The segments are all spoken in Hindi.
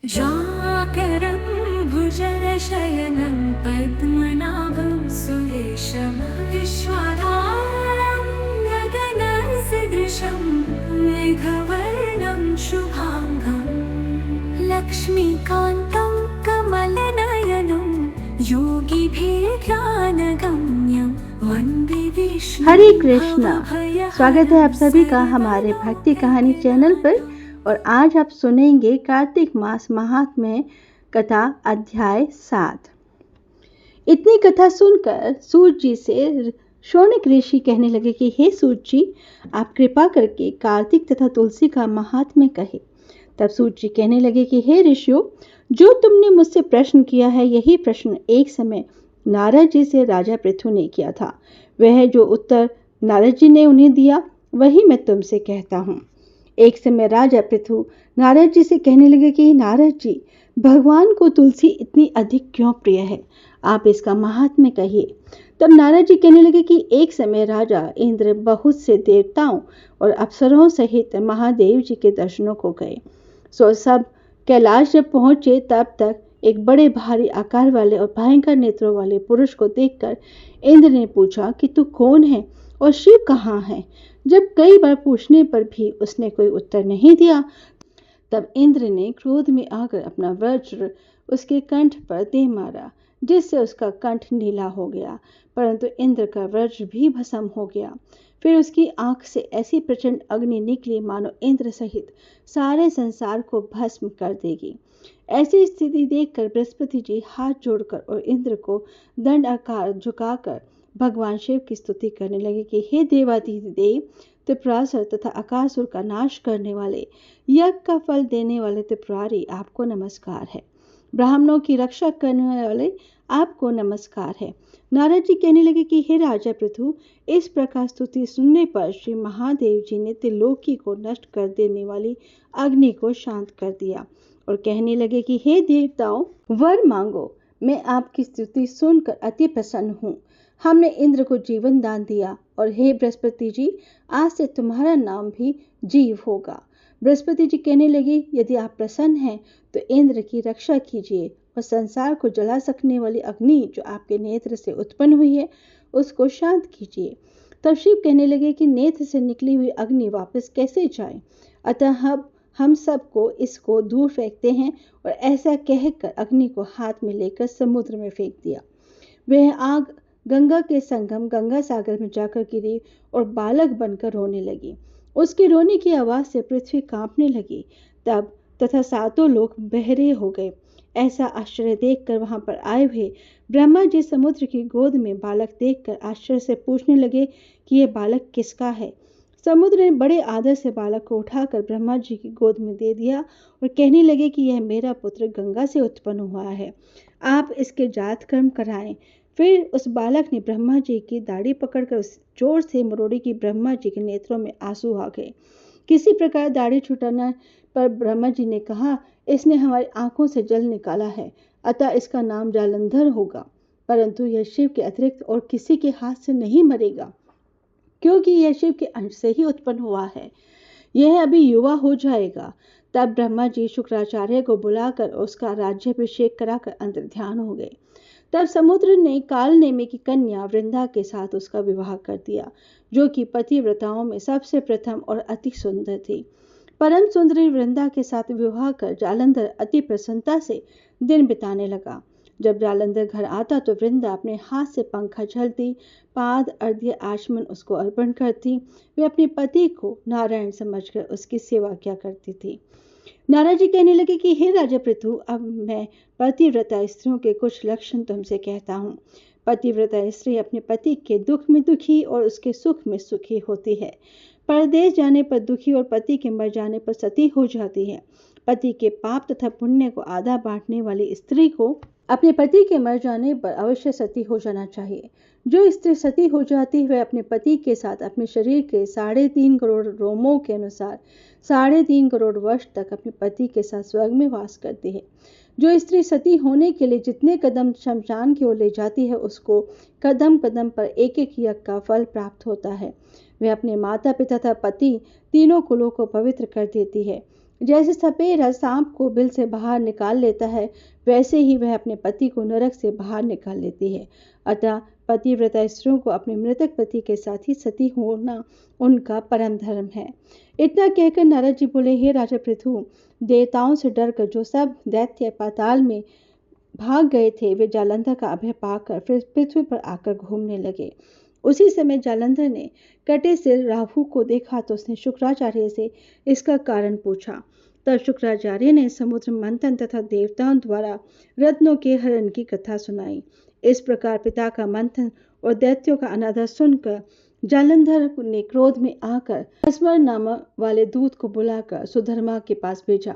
जाकरं भुजगशयनं पद्मनाभं सुरेशं विश्वनाथं गगनसदृशं मेघवर्णं शुभांगं लक्ष्मीकान्तं कमलनयनं योगिभिर्ध्यानगम्यं वन्दे विष्णु। हरे कृष्णा। स्वागत है आप सभी का हमारे भक्ति कहानी चैनल पर। और आज आप सुनेंगे कार्तिक मास महात्म्य कथा अध्याय 7। इतनी कथा सुनकर सूत जी से शौनक ऋषि कहने लगे कि हे सूत जी, आप कृपा करके कार्तिक तथा तुलसी का महात्म्य कहे। तब सूत जी कहने लगे कि हे ऋषियों, जो तुमने मुझसे प्रश्न किया है, यही प्रश्न एक समय नारद जी से राजा पृथु ने किया था। वह जो उत्तर नारद जी ने उन्हें दिया, वही मैं तुमसे कहता हूँ। एक समय राजा पृथु नारद जी से कहने लगे कि नारद जी, भगवान को तुलसी इतनी अधिक क्यों प्रिय है? आप इसका महात्म्य कहिए। तब नारद जी कहने लगे कि एक समय राजा इंद्र बहुत से देवताओं और अप्सरों सहित महादेव जी के दर्शनों को गए। सो सब कैलाश जब पहुंचे, तब तक एक बड़े भारी आकार वाले और भयंकर नेत्रों वाले पुरुष को देखकर इंद्र ने पूछा कि तू कौन है और शिव कहाँ है? जब कई बार पूछने पर भी उसने कोई उत्तर नहीं दिया, तब इंद्र ने क्रोध में आकर अपना वज्र उसके कंठ पर दे मारा, जिससे उसका कंठ नीला हो गया, परंतु इंद्र का वज्र भी भस्म हो गया। फिर उसकी आंख से ऐसी प्रचंड अग्नि निकली मानो इंद्र सहित सारे संसार को भस्म कर देगी। ऐसी स्थिति देखकर बृहस्पति जी हाथ जोड़कर और इंद्र को दंड आकार झुकाकर भगवान शिव की स्तुति करने लगे कि हे देवाधिदेव, त्रिपुरासुर तथा अकासुर का नाश करने वाले, यज्ञ का फल देने वाले त्रिपुरारी, आपको नमस्कार है। ब्राह्मणों की रक्षा करने वाले, आपको नमस्कार है। नारद जी कहने लगे कि हे राजा पृथु, इस प्रकार स्तुति सुनने पर श्री महादेव जी ने त्रिलोकी को नष्ट कर देने वाली अग्नि को शांत कर दिया और कहने लगे कि हे देवताओं, वर मांगो। मैं आपकी स्तुति सुनकर अति प्रसन्न हूँ। हमने इंद्र को जीवन दान दिया और हे बृहस्पति जी, आज से तुम्हारा नाम भी जीव होगा। बृहस्पति जी कहने लगे, यदि आप प्रसन्न हैं तो इंद्र की रक्षा कीजिए और संसार को जला सकने वाली अग्नि जो आपके नेत्र से उत्पन्न हुई है, उसको शांत कीजिए। तब शिव कहने लगे कि नेत्र से निकली हुई अग्नि वापस कैसे जाए? अतः हम सबको इसको दूर फेंकते हैं। और ऐसा कहकर अग्नि को हाथ में लेकर समुद्र में फेंक दिया। वह आग गंगा के संगम गंगा सागर में जाकर गिरी और बालक बनकर रोने लगी। उसके रोने की आवाज से पृथ्वी कांपने लगी। तब तथा सातों लोग बहरे हो गए। ऐसा आश्चर्य देखकर वहां पर आए हुए ब्रह्मा जी समुद्र की गोद में बालक देखकर आश्चर्य से पूछने लगे कि यह बालक किसका है? समुद्र ने बड़े आदर से बालक को उठाकर ब्रह्मा जी की गोद में दे दिया और कहने लगे कि यह मेरा पुत्र गंगा से उत्पन्न हुआ है, आप इसके जात कर्म कराएं। फिर उस बालक ने ब्रह्मा जी की दाढ़ी पकड़कर जोर से मरोड़ी की। ब्रह्मा जी के नेत्रों में आंसू आ गए। किसी प्रकार दाढ़ी छुटाने पर ब्रह्मा जी ने कहा, इसने हमारी आंखों से जल निकाला है, अतः इसका नाम जालंधर होगा। परंतु यह शिव के अतिरिक्त और किसी के हाथ से नहीं मरेगा, क्योंकि यह शिव के अंश से ही उत्पन्न हुआ है। यह अभी युवा हो जाएगा। तब ब्रह्मा जी शुक्राचार्य को बुलाकर उसका राज्याभिषेक कराकर अंतर्ध्यान हो गए। तब समुद्र ने कालनेमी की कन्या वृंदा के साथ उसका विवाह कर दिया, जो कि पतिव्रताओं में सबसे प्रथम और अति सुंदर थी। परम सुंदरी वृंदा के साथ विवाह कर जालंधर अति प्रसन्नता से दिन बिताने लगा। जब जालंधर घर आता तो वृंदा अपने हाथ से पंखा झलती, पाद अर्घ्य आचमन उसको अर्पण करती। वे अपने पति को नारायण समझकर उसकी सेवा किया करती थी। नारद जी कहने लगे कि हे राजा पृथु, अब मैं पतिव्रता स्त्रियों के कुछ लक्षण तुमसे कहता हूँ। पतिव्रता स्त्री अपने पति के दुख में दुखी और उसके सुख में सुखी होती है। परदेश जाने पर दुखी और पति के मर जाने पर सती हो जाती है। पति के पाप तथा पुण्य को आधा बांटने वाली स्त्री को अपने पति के मर जाने पर अवश्य सती हो जाना चाहिए। जो स्त्री सती हो जाती है वह अपने पति के साथ अपने शरीर के 3.5 करोड़ रोमों के अनुसार 3.5 करोड़ वर्ष तक अपने पति के साथ स्वर्ग में वास करती है। जो स्त्री सती होने के लिए जितने कदम शमशान की ओर ले जाती है, उसको कदम कदम पर एक एक यज्ञ का फल प्राप्त होता है। वह अपने माता पिता तथा पति तीनों कुलों को पवित्र कर देती है। जैसे सपेरा सांप को बिल से बाहर निकाल लेता है, वैसे ही वह अपने पति को नरक से बाहर निकाल लेती है। अतः पतिव्रता स्त्रियों को अपने मृतक पति के साथ ही सती होना उनका परम धर्म है। इतना कहकर नारद जी बोले, हे राजा पृथु, देवताओं से डरकर जो सब दैत्य पाताल में भाग गए थे, वे जालंधर का अभय पाकर फिर पृथ्वी पर आकर घूमने लगे। उसी समय जालंधर ने कटे सिर राहु को देखा तो उसने शुक्राचार्य से इसका कारण पूछा। तब शुक्राचार्य ने समुद्र मंथन तथा देवताओं द्वारा रत्नों के हरण की कथा सुनाई। इस प्रकार पिता का मंथन और दैत्यों का अनादर सुनकर जालंधर ने क्रोध में आकर अस्वर नाम वाले दूत को बुलाकर सुधर्मा के पास भेजा।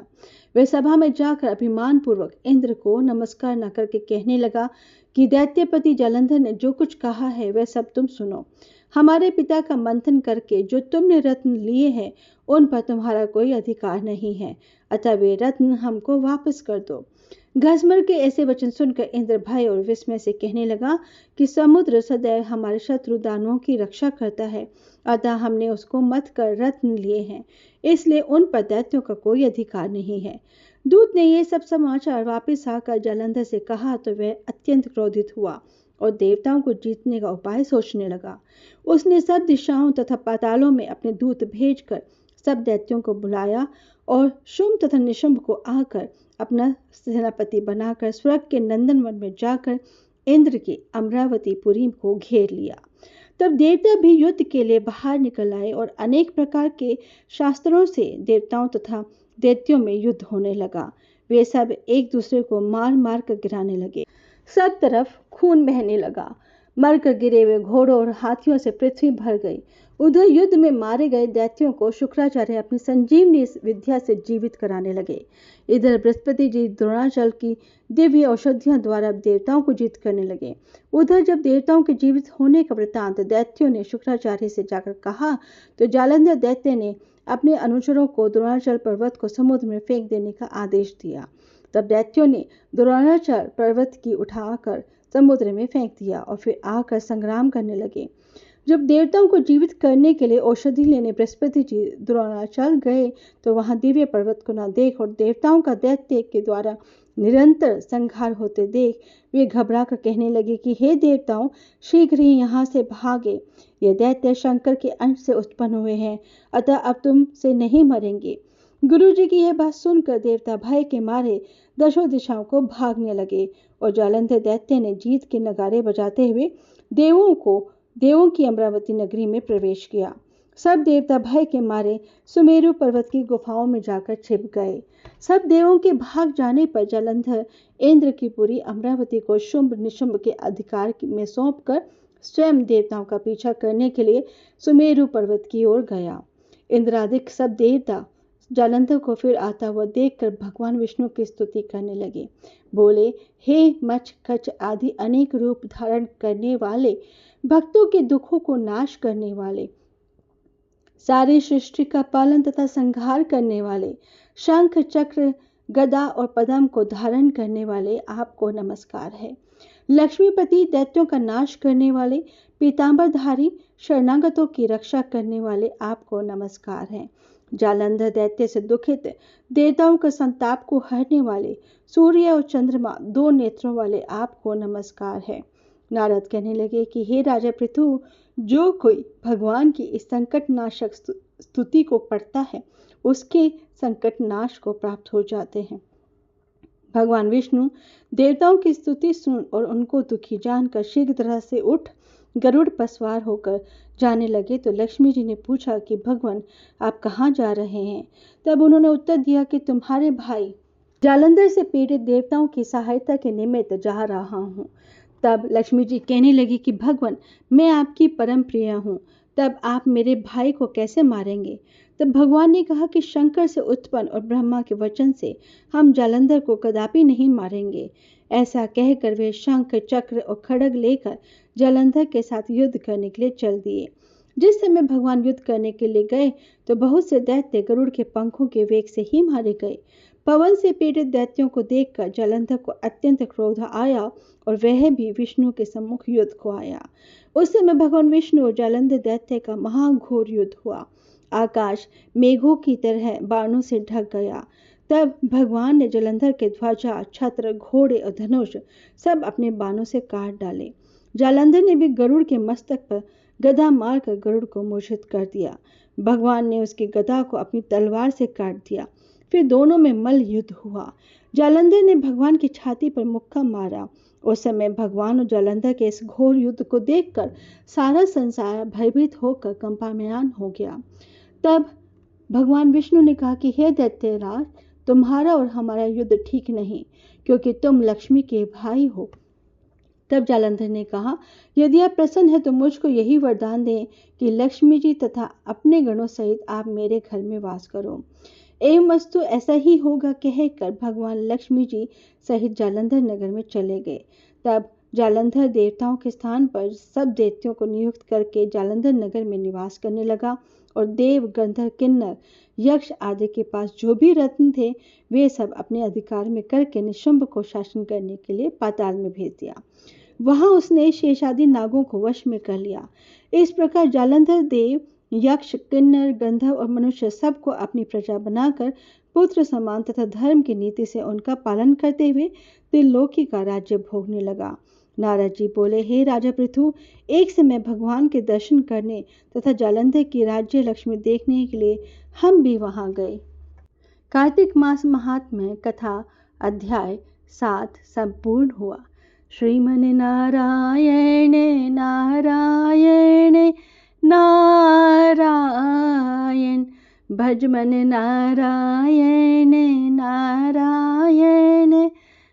वे सभा में जाकर अभिमान पूर्वक इंद्र को नमस्कार न करके कहने लगा कि दैत्यपति जालंधर ने जो कुछ कहा है वह सब तुम सुनो। हमारे पिता का मंथन करके जो तुमने रत्न लिए हैं उन पर तुम्हारा कोई अधिकार नहीं है, अतः वे रत्न हमको वापस कर दो। घसमर के ऐसे वचन सुनकर इंद्र भय और विस्मय से कहने लगा कि समुद्र सदैव हमारे शत्रु दानवों की रक्षा करता है, अतः हमने उसको मत कर रत्न लिए हैं, इसलिए उन पर दैत्यों का कोई अधिकार नहीं है। दूत ने ये सब समाचार वापस आकर जालंधर से कहा तो वह अत्यंत क्रोधित हुआ और देवताओं को जीतने का उपाय सोचने लगा। उसने सब दिशाओं तथा पातालों में अपने दूत भेजकर सब दैत्यों को बुलाया और शुंभ तथा निशुंभ को आकर अपना सेनापति बनाकर स्वर्ग के नंदनवन में जाकर इंद्र की अमरावतीपुरी को घेर लिया। तब देवता भी युद्ध के लिए बाहर निकल आए और अनेक प्रकार के शास्त्रों से देवताओं तथा दैत्यों में युद्ध होने लगा। वे सब एक दूसरे को मार मार कर गिराने लगे। सब तरफ खून बहने लगा। मरकर गिरे हुए घोड़ों और हाथियों से पृथ्वी भर गई। उधर युद्ध में मारे गए दैत्यों को शुक्राचार्य अपनी संजीवनी विद्या से जीवित कराने लगे। इधर बृहस्पति जी द्रोणाचल की दिव्य औषधियों द्वारा देवताओं को जीत करने लगे। उधर जब देवताओं के जीवित होने का वृतांत दैत्यों ने शुक्राचार्य से जाकर कहा तो जालंधर दैत्य ने अपने अनुचरों को द्रोणाचल पर्वत को समुद्र में फेंक देने का आदेश दिया। तब दैत्यों ने द्रोणाचल पर्वत की उठाकर समुद्र में फेंक दिया और फिर आकर संग्राम करने लगे। जब देवताओं को जीवित करने के लिए औषधि लेने बृहस्पति जी द्रोणाचल गए तो वहां दिव्य पर्वत को न देख और देवताओं का दैत्य के द्वारा निरंतर संहार होते देख वे घबरा कर कहने लगे कि हे देवताओं, शीघ्र ही यहाँ से भागे। ये दैत्य शंकर के अंश से उत्पन्न हुए हैं, अतः अब तुमसे नहीं मरेंगे। गुरु जी की यह बात सुनकर देवता भय के मारे दशों दिशाओं को भागने लगे और जालंधर दैत्य ने जीत के नगारे बजाते हुए देवों की अमरावती नगरी में प्रवेश किया। सब देवता भय के मारे सुमेरु पर्वत की गुफाओं में जाकर छिप गए। सब देवों के भाग जाने पर जालंधर इंद्र की पुरी अमरावती को शुंभ निशुंभ के अधिकार में सौंपकर स्वयं देवताओं का पीछा करने के लिए सुमेरु पर्वत की ओर गया। इंद्रादिक सब देवता जालंधर को फिर आता हुआ देखकर भगवान विष्णु की स्तुति करने लगे। बोले, हे मच खच आदि अनेक रूप धारण करने वाले, भक्तों के दुखों को नाश करने वाले, सारी सृष्टि का पालन तथा संहार करने वाले, शंख चक्र गदा और पद्म को धारण करने वाले, आपको नमस्कार है। लक्ष्मीपति दैत्यों का नाश करने वाले, पीतांबरधारी शरणागतों की रक्षा करने वाले, आपको नमस्कार है। जालंधर दैत्य से दुखित देवताओं का संताप को हरने वाले, सूर्य और चंद्रमा दो नेत्रों वाले, आपको नमस्कार है। नारद कहने लगे कि हे राजा पृथु, जो कोई भगवान की इस संकट नाशक स्तुति को पढ़ता है उसके संकट नाश को प्राप्त हो जाते हैं। भगवान विष्णु देवताओं की स्तुति सुन और उनको दुखी जानकर शीघ्र से उठ गरुड़ पर सवार होकर जाने लगे तो लक्ष्मी जी ने पूछा कि भगवान, आप कहाँ जा रहे हैं? तब उन्होंने उत्तर दिया कि तुम्हारे भाई जालंधर से पीड़ित देवताओं की सहायता के निमित्त जा रहा हूँ। तब लक्ष्मी जी कहने लगी कि भगवान, मैं आपकी परम प्रिय हूँ, तब आप मेरे भाई को कैसे मारेंगे? तब भगवान ने कहा कि शंकर से उत्पन्न और ब्रह्मा के वचन से हम जालंधर को कदापि नहीं मारेंगे। ऐसा कहकर वे शंख चक्र और खड्ग लेकर जालंधर के साथ युद्ध करने के लिए चल दिए। जिस समय भगवान युद्ध करने के लिए गए तो बहुत से दैत्य गरुड़ के पंखों के वेग से ही मारे गए। पवन से पीड़ित दैत्यों को देखकर जालंधर को अत्यंत क्रोध आया और वह भी विष्णु के सम्मुख युद्ध को आया। उस समय भगवान विष्णु और जालंधर दैत्य का महाघोर युद्ध हुआ। आकाश मेघों की तरह बाणों से ढक गया। तब भगवान ने जलंधर के ध्वजा, छत्र, घोड़े और धनुष सब अपने बाणों से काट डाले। जालंधर ने भी गरुड़ के मस्तक पर गदा मारकर गरुड़ को मूर्छित कर दिया। भगवान ने उसकी गदा को अपनी तलवार से काट दिया। फिर दोनों में मल्ल युद्ध हुआ। जालंधर ने भगवान की छाती पर मुक्का मारा। उस समय भगवान और जालंधर के इस घोर युद्ध को देखकर सारा संसार भयभीत होकर कंपायमान हो गया। तब भगवान विष्णु ने कहा कि हे दैत्यराज, तुम्हारा और हमारा युद्ध ठीक नहीं, क्योंकि तुम लक्ष्मी के भाई हो। तब जालंधर ने कहा, यदि आप प्रसन्न हैं तो मुझको यही वरदान दें कि लक्ष्मी जी तथा अपने गणों सहित आप मेरे घर में वास करो। एवं वस्तु ऐसा ही होगा कहकर भगवान लक्ष्मी जी सहित जालंधर नगर में चले गए। तब जालंधर देवताओं के स्थान पर सब देवताओं को नियुक्त करके जालंधर नगर में निवास करने लगा और देव, गंधर्व, किन्नर, यक्ष आदि के पास जो भी रत्न थे वे सब अपने अधिकार में करके निशुंभ को शासन करने के लिए पाताल में भेज दिया। वहां उसने शेषादि नागों को वश में कर लिया। इस प्रकार जालंधर देव, यक्ष, किन्नर, गंधर्व और मनुष्य सबको अपनी प्रजा बनाकर पुत्र समान तथा धर्म की नीति से उनका पालन करते हुए त्रिलोकी का राज्य भोगने लगा। नारद जी बोले, हे राजा पृथु, एक समय भगवान के दर्शन करने तथा जालंधर की राज्य लक्ष्मी देखने के लिए हम भी वहां गए। कार्तिक मास महात्म्य कथा अध्याय 7 संपूर्ण हुआ। श्रीमन नारायण नारायण नारायण, भजमन नारायण नारायण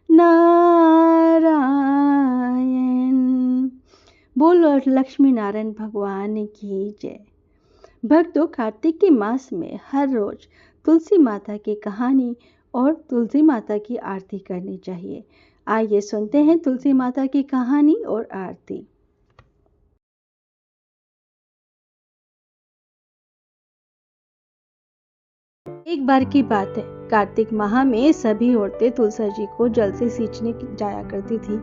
नारायण। बोलो लक्ष्मी नारायण भगवान की जय। भक्तों, कार्तिक के मास में हर रोज तुलसी माता की कहानी और तुलसी माता की आरती करनी चाहिए। आइए सुनते हैं तुलसी माता की कहानी और आरती। एक बार की बात है, कार्तिक माह में सभी औरतें तुलसी जी को जल से सींचने जाया करती थी।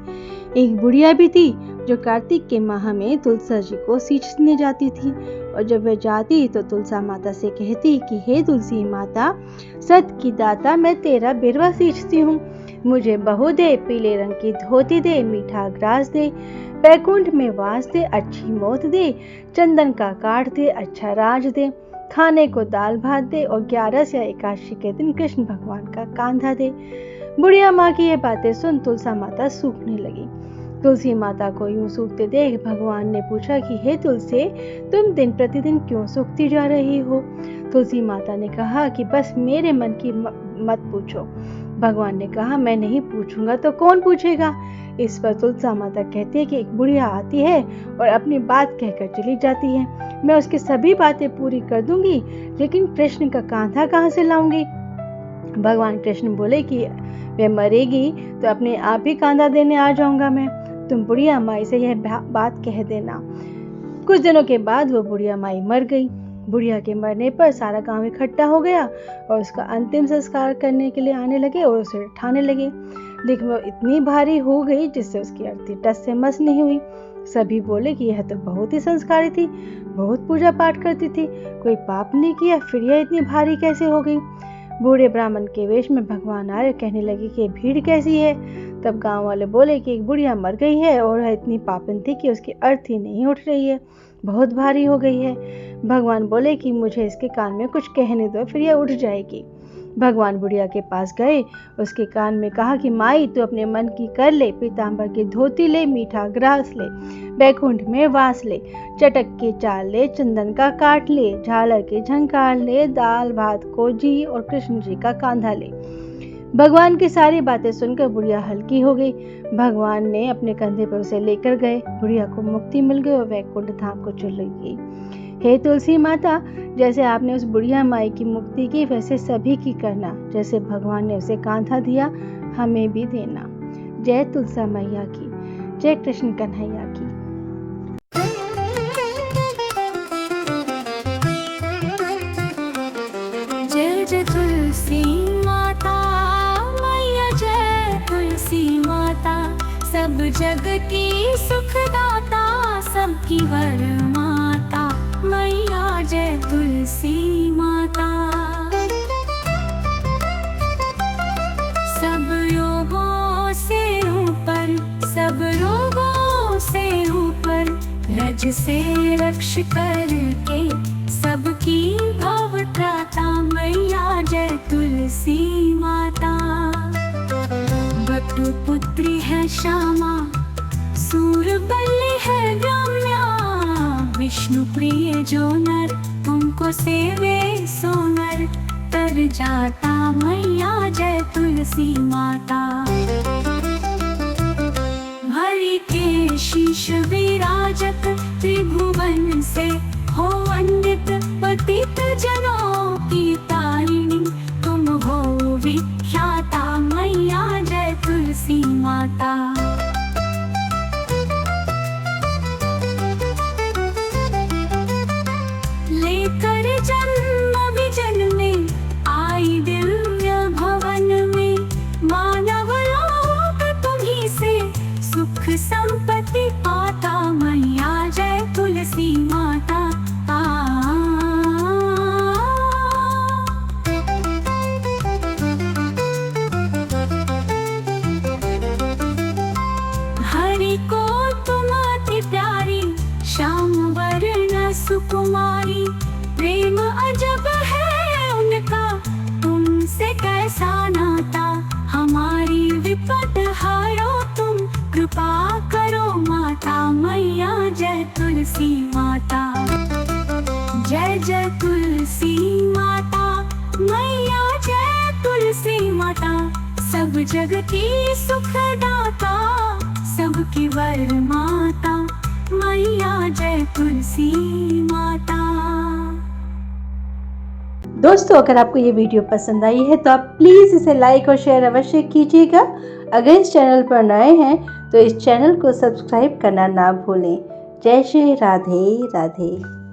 एक बुढ़िया भी थी जो कार्तिक के माह में तुलसी जी को सींचने जाती थी, और जब वह जाती तो तुलसी माता से कहती कि हे तुलसी माता, सत की दाता, मैं तेरा बिरवा सींचती हूँ, मुझे बहू दे, पीले रंग की धोती दे, मीठा ग्रास दे, बैकुंठ में वास दे, अच्छी मौत दे, चंदन का काट दे, अच्छा राज दे, खाने को दाल भात दे और 11 या 81 के दिन कृष्ण भगवान का कांधा दे। बुढ़िया माँ की ये बातें सुन तुलसी माता सूखने लगी। तुलसी माता को यूं सूखते देख भगवान ने पूछा कि हे तुलसी, तुम दिन प्रतिदिन क्यों सूखती जा रही हो? तुलसी माता ने कहा कि बस मेरे मन की मत पूछो। भगवान ने कहा, मैं नहीं पूछूंगा तो कौन पूछेगा? इस पर तुलसी माता कहती है कि एक बुढ़िया आती है और अपनी बात कहकर चली जाती है, मैं उसकी सभी बातें पूरी कर दूंगी, लेकिन कृष्ण का कांधा कहाँ से लाऊंगी? भगवान कृष्ण बोले कि वे मरेगी तो अपने आप ही कांधा देने आ जाऊंगा मैं, तुम बुढ़िया माई से यह बात कह देना। कुछ दिनों के बाद वो बुढ़िया माई मर गई। बुढ़िया के मरने पर सारा गांव इकट्ठा हो गया और उसका अंतिम संस्कार करने के लिए आने लगे और उसे उठाने लगे, लेकिन वो इतनी भारी हो गई जिससे उसकी अर्थी टस से मस नहीं हुई। सभी बोले कि यह तो बहुत ही संस्कारी थी, बहुत पूजा पाठ करती थी, कोई पाप नहीं किया, फिर यह इतनी भारी कैसे हो गई? बूढ़े ब्राह्मण के वेश में भगवान आए, कहने लगे कि भीड़ कैसी है? तब गांव वाले बोले कि एक बुढ़िया मर गई है और वह इतनी पापन थी कि उसकी अर्थी नहीं उठ रही है, बहुत भारी हो गई है। भगवान बोले कि मुझे इसके कान में कुछ कहने दो, फिर यह उठ जाएगी। भगवान बुढ़िया के पास गए, उसके कान में कहा कि माई, तू अपने मन की कर ले, पीतांबर की धोती ले, मीठा ग्रास ले, बैकुंठ में वास ले, चटक के चाल ले, चंदन का काट ले, झालर के झंकार ले, दाल भात को जी और कृष्ण जी का कांधा ले। भगवान की सारी बातें सुनकर बुढ़िया हल्की हो गई। भगवान ने अपने कंधे पर उसे लेकर गए, बुढ़िया को मुक्ति मिल गई और वैकुंठ धाम को चली गई। हे तुलसी माता, जैसे आपने उस बुढ़िया माई की मुक्ति की, वैसे सभी की करना। जैसे भगवान ने उसे कांधा दिया, हमें भी देना। जय तुलसी मैया की, जय कृष्ण कन्हैया की। जय जय तुलसी माता मैया, जय तुलसी माता, सब जग की सुखदाता, सबकी वर माता मैया जय तुलसी माता। सब रोगों से ऊपर, सब रोगों से ऊपर, रज से रक्ष करके सबकी भव त्राता, मैया जय तुलसी माता। बटु पुत्री है श्यामा, सूरबल्ली है रम्या, विष्णु प्रिय जो नर, तुमको सेवे सो नर तर जाता, मैया जय तुलसी माता। हरि के शीश विराजत, त्रिभुवन से हो वंदित, पतित जनों की तारिणी, तुम हो विख्याता, मैया जय तुलसी माता। लेकर जन्म विजन में आई दिव्य भवन में, मानव लोक तुम्हीं से सुख संपत्ति पाता, मैया जय तुलसी माता। हरि को तुम अति प्यारी, श्याम वर्ण सुकुमारी, प्रेम अजब है उनका, तुमसे कैसा नाता, हमारी विपद हारो तुम, कृपा करो माता, मैया जय तुलसी माता। जय जय तुलसी माता, मैया जय तुलसी माता, सब जग की सुखदाता, सबकी वर माता, मैया जय तुलसी माता। दोस्तों, अगर आपको ये वीडियो पसंद आई है तो आप प्लीज़ इसे लाइक और शेयर अवश्य कीजिएगा। अगर इस चैनल पर नए हैं तो इस चैनल को सब्सक्राइब करना ना भूलें। जय श्री राधे राधे।